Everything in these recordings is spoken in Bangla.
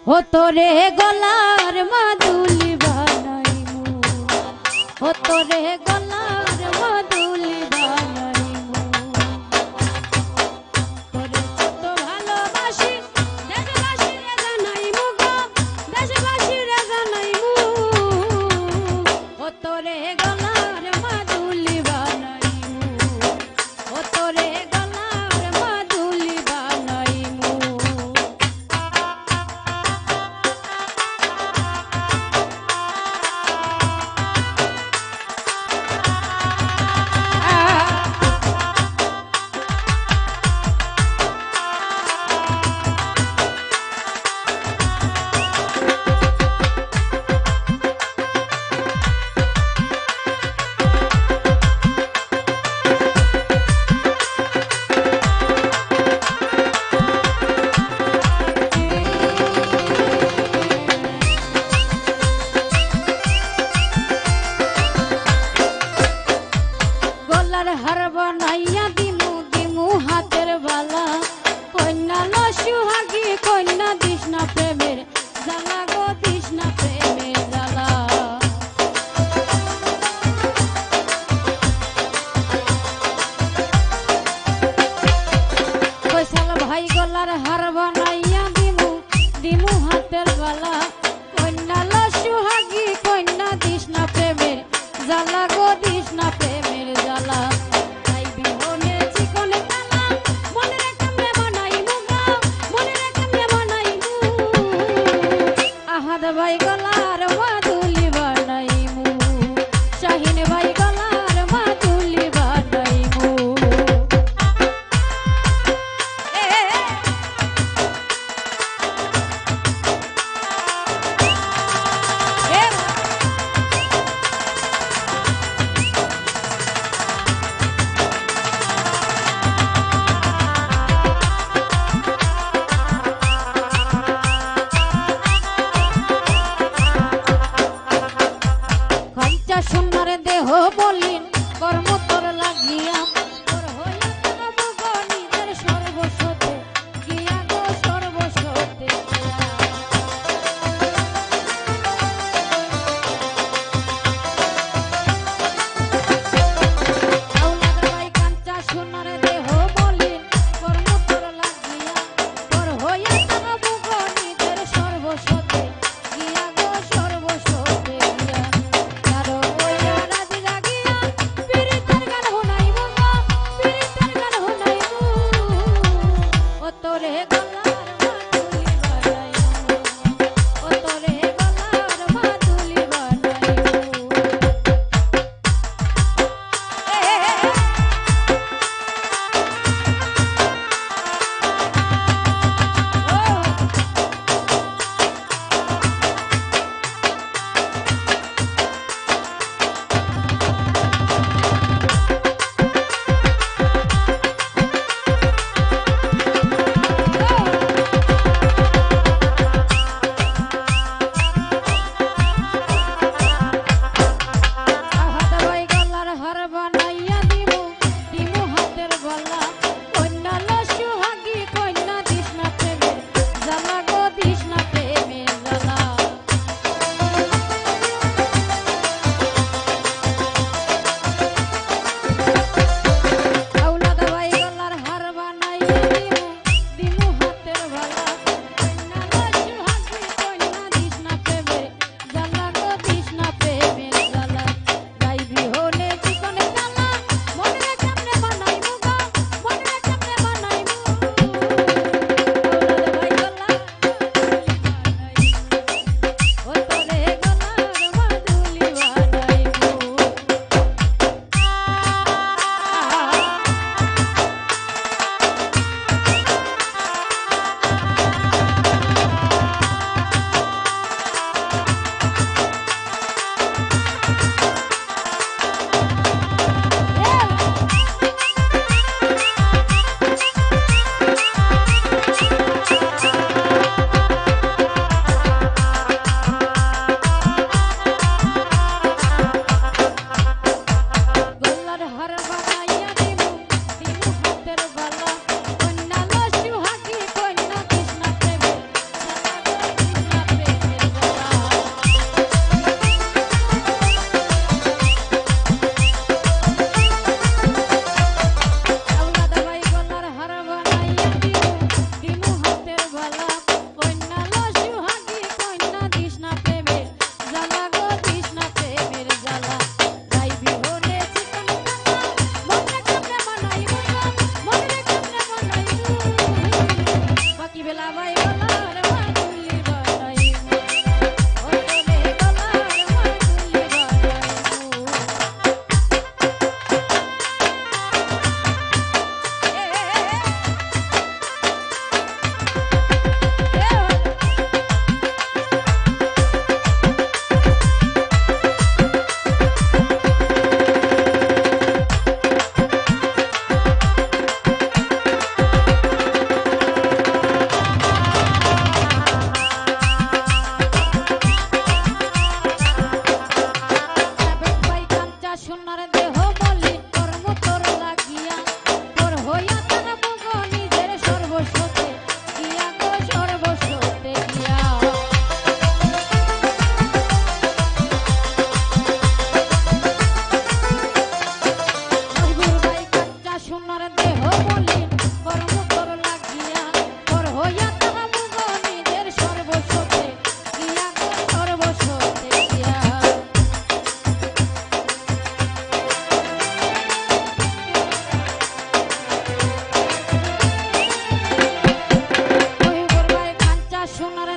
ও তোরে গলার মাদুলি বানাইমু, ও তোরে গলার মাদুলি বানাইমু, তোরে কত ভালোবাসি দেশবাসীরে জানাইমু গো, দেশবাসীরে জানাইমু, ও তোরে গলার মাদুলি বানাইমু, ও তোরে গলার মাদুলি বানাইমু। হার বানাইয়া দিমু দিমু হাতের বালা, কন্যা লসুহাগি কন্যা দিস না প্রেমের জ্বালা গো, দিস না প্রেমের জ্বালা। কইসাল ভাই গলার হার বানাইয়া দিমু দিমু হাতের বালা, কন্যা লসুহাগি কন্যা দিস না প্রেমের জ্বালা গো, দিস না প্রেমের জ্বালা। ভাই গলার মাদুলি বানাইমু, শাহিন ভাই গলার মাদুলি বানাইমু।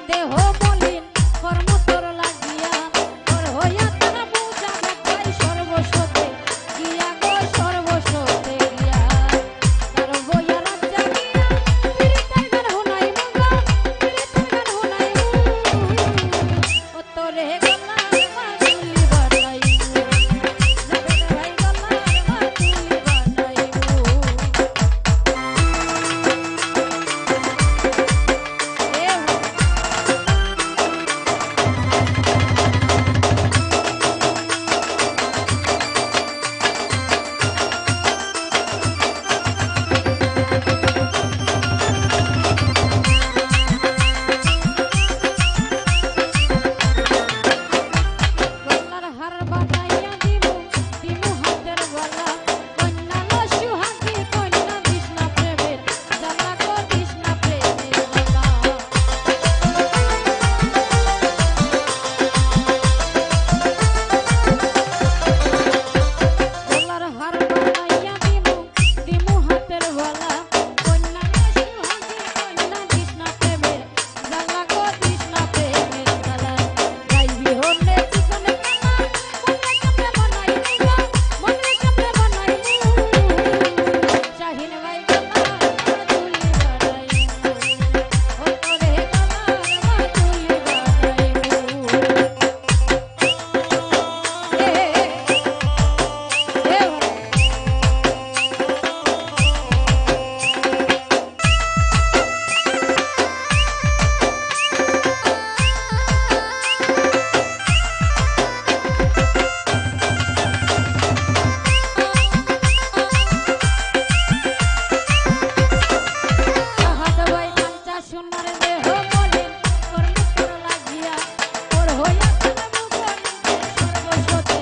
দেহ মলিন কর্ম তোর লাগিয়া তোর হইয়া তারা বুঝা ভাই সর্বস্বতে গিয়া গো সর্বস্বতে গিয়া তার বইয়া রাত জাগিয়া পীড়িতের গান হুনাই মুগা পীড়িতের গান হুনাই ও তোরে গলার মাদুলি বানাইবো জাবেদ ভাই গলার মাদুলি বানাইবো গলার হার বানাইয়া দিমু দিমু হাতের গলা কন্যা লো সুহাগী কন্যা কৃষ্ণ প্রেমের জ্বালা গো কৃষ্ণ প্রেমের জ্বালা গলার হার বানাইয়া দিমু দিমু হাতের গলা কন্যা লো সুহাগী কন্যা কৃষ্ণ প্রেমের জ্বালা গো কৃষ্ণ প্রেমের জ্বালা গাইবি হলে চিকনে কালা মনে কেমনে বানাইবো শাহিন ভাই গলার মাদুলি বানাইবো ও তোরে গলার মাদুলি বানাইবো সাহাদ ভাই পাঞ্চা সোনার দেহ মলিন কর্ম তোর লাগিয়া তোর হইয়া তারা মুগনি সর্বস্বতে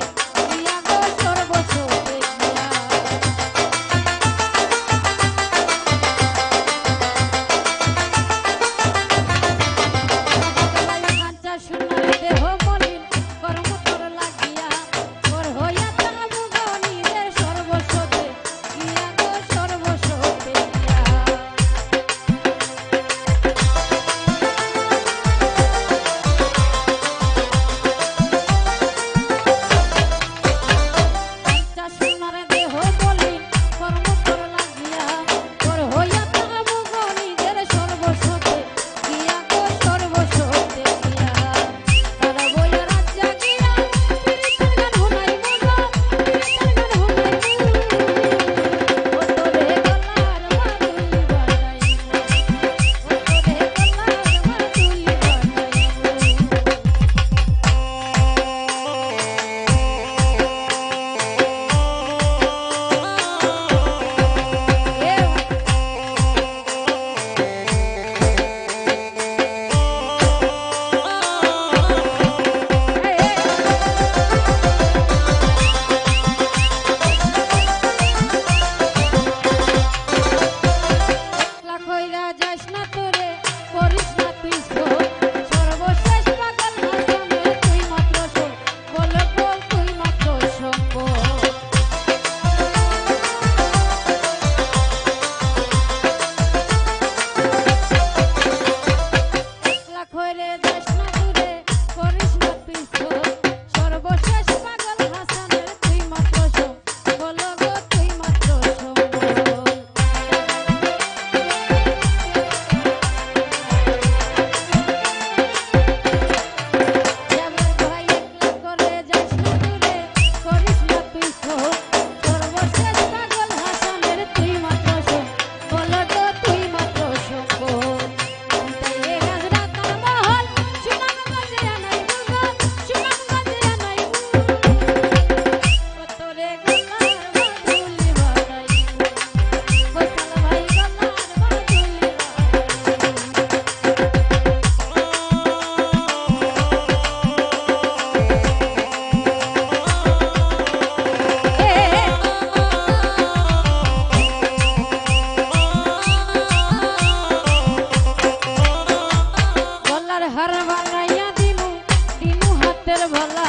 গিয়া গো সর্বস্বতে গিয়া পাঞ্চা সোনার দেহ মলিন কর্ম তোর লাগিয়া তোর হইয়া তারা মুগনি সর্বস্বতে গিয়া গো সর্বস্বতে গিয়া পাঞ্চা সোনার দেহ মলিন কর্ম তোর লাগিয়া তোর হইয়া তারা মুগনিদের সর্বস্বতে গিয়া গো সর্বস্বতে গিয়া তারা বইয়া রাত জাগিয়া পীড়িতের গান হুনাই মুগা পীড়িতের গান হুনাই ও তোরে গলার মাদুলি বানাইবো ও তোরে গলার মাদুলি বানাইবো একলা কইরা যাস না তোরে করিস না তুই শোক সর্বশেষ পাগল হাসানে তুই মাত্র শোক বল বল তুই মাত্র শোক একলা কইরে যাস না তোরে করিস না তুই শোক সর্বশেষ পাগল হাসানে তুই মাত্র শোক বল গো তুই মাত্র শোক জাবেদ ভাই একলা করে যাস না দূরে করিস না তুই শোক সর্বশেষ পাগল হাসানের তুই মাত্র শোক বল গো তুই মাত্র শোক তাই এ রাজরা তার মহল সুনামগঞ্জে আনাইবো গো সুনামগঞ্জে আনাইবো ও তোরে গলার মাদুলি বানাইবো ফয়সাল ভাই গলার মাদুলি গলার হার বানাইয়া দিমু দিমু হাতের ভলা